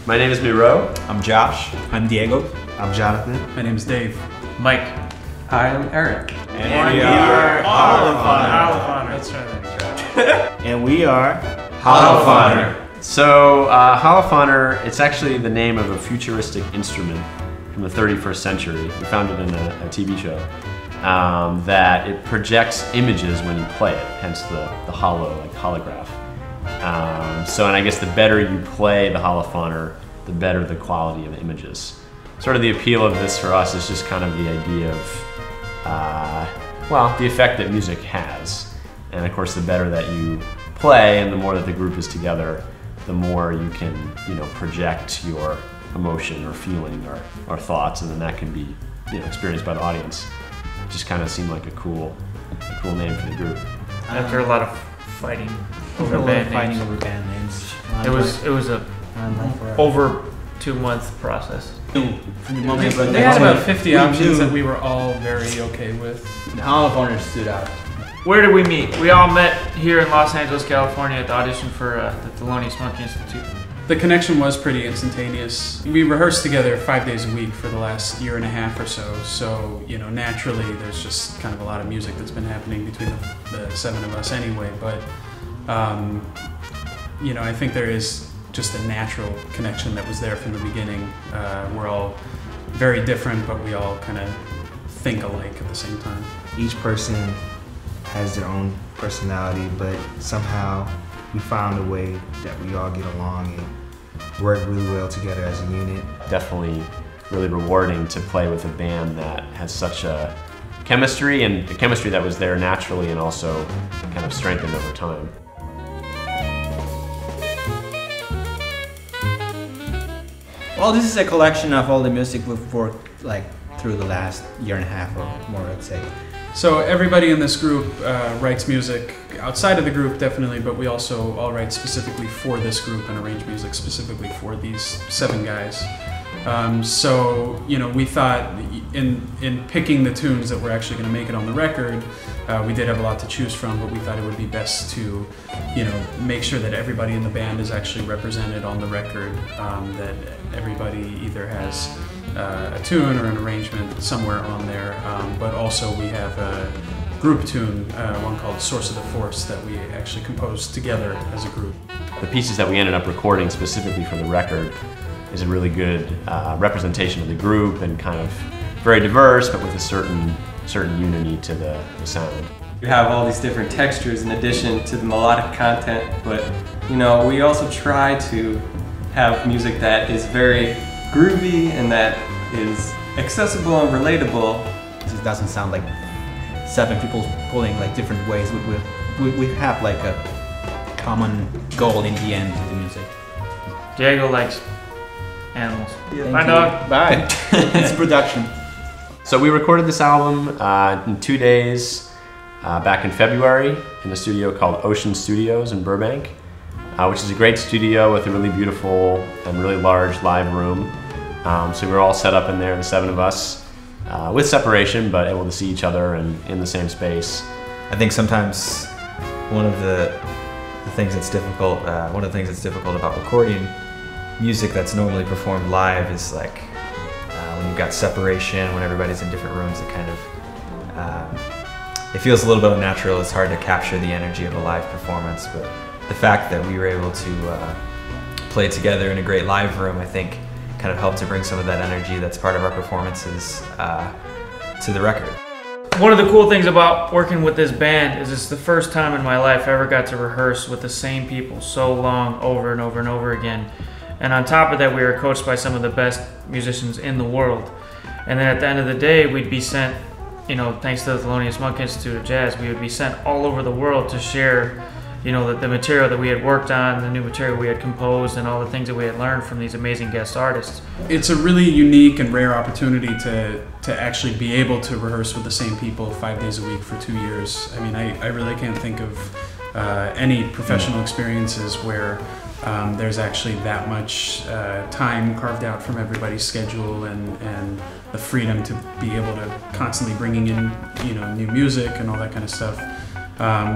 My name is Miro. I'm Josh. I'm Diego. I'm Jonathan. My name is Dave. Mike. Hi, I'm Eric. And we are Holophonor. Let's try that. And we are Holophonor. So Holophonor, it's actually the name of a futuristic instrument from the 31st century. We found it in a TV show. That it projects images when you play it, hence the holo, like holograph. And I guess the better you play the holophonor, the better the quality of the images. Sort of the appeal of this for us is just kind of the idea of, the effect that music has. And of course, the better that you play and the more that the group is together, the more you can, project your emotion or feeling or thoughts, and then that can be, experienced by the audience. It just kind of seemed like a cool name for the group. After a lot of fighting over band names. It was a over 2-month process. They had about 50 options that we were all very okay with. The Holophonor stood out. Where did we meet? We all met here in Los Angeles, California at the audition for the Thelonious Monkey Institute. The connection was pretty instantaneous. We rehearsed together 5 days a week for the last year and a half or so. So, naturally there's just kind of a lot of music that's been happening between the 7 of us anyway. But, I think there is just a natural connection that was there from the beginning. We're all very different, but we all kind of think alike at the same time. Each person has their own personality, but somehow we found a way that we all get along and work really well together as a unit. Definitely really rewarding to play with a band that has such a chemistry, and a chemistry that was there naturally and also kind of strengthened over time. Well, this is a collection of all the music we've worked through the last year and a half or more, I'd say. So everybody in this group writes music outside of the group, definitely, but we also all write specifically for this group and arrange music specifically for these 7 guys. We thought in picking the tunes that were actually going to make it on the record, we did have a lot to choose from, but we thought it would be best to, make sure that everybody in the band is actually represented on the record, that everybody either has a tune or an arrangement somewhere on there, but also we have a group tune, one called Source of the Force, that we actually composed together as a group. The pieces that we ended up recording specifically for the record is a really good representation of the group, and kind of very diverse, but with a certain unity to the sound. We have all these different textures in addition to the melodic content, but we also try to have music that is very groovy and that is accessible and relatable. It doesn't sound like 7 people pulling different ways. We have a common goal in the end to the music. Diego likes animals. Yeah. Bye, dog. Bye. It's production. So we recorded this album in 2 days back in February in a studio called Ocean Studios in Burbank, which is a great studio with a really beautiful and really large live room. So we were all set up in there, the 7 of us, with separation, but able to see each other and in the same space. I think sometimes one of the things that's difficult, about recording music that's normally performed live is when you've got separation, when everybody's in different rooms, it kind of it feels a little bit unnatural. It's hard to capture the energy of a live performance, but the fact that we were able to play together in a great live room, I think, kind of helped to bring some of that energy that's part of our performances to the record. One of the cool things about working with this band is it's the first time in my life I ever got to rehearse with the same people so long, over and over and over again. And on top of that, we were coached by some of the best musicians in the world. And then at the end of the day, we'd be sent, thanks to the Thelonious Monk Institute of Jazz, we would be sent all over the world to share, the material that we had worked on, the new material we had composed, and all the things that we had learned from these amazing guest artists. It's a really unique and rare opportunity to actually be able to rehearse with the same people 5 days a week for 2 years. I mean, I really can't think of any professional experiences where there's actually that much time carved out from everybody's schedule, and the freedom to be able to constantly bringing in new music and all that kind of stuff.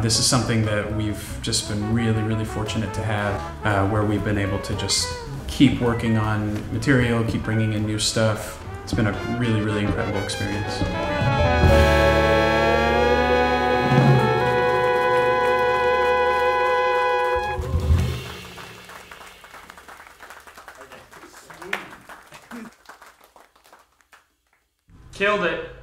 This is something that we've just been really, really fortunate to have, where we've been able to just keep working on material, keep bringing in new stuff. It's been a really, really incredible experience. Killed it.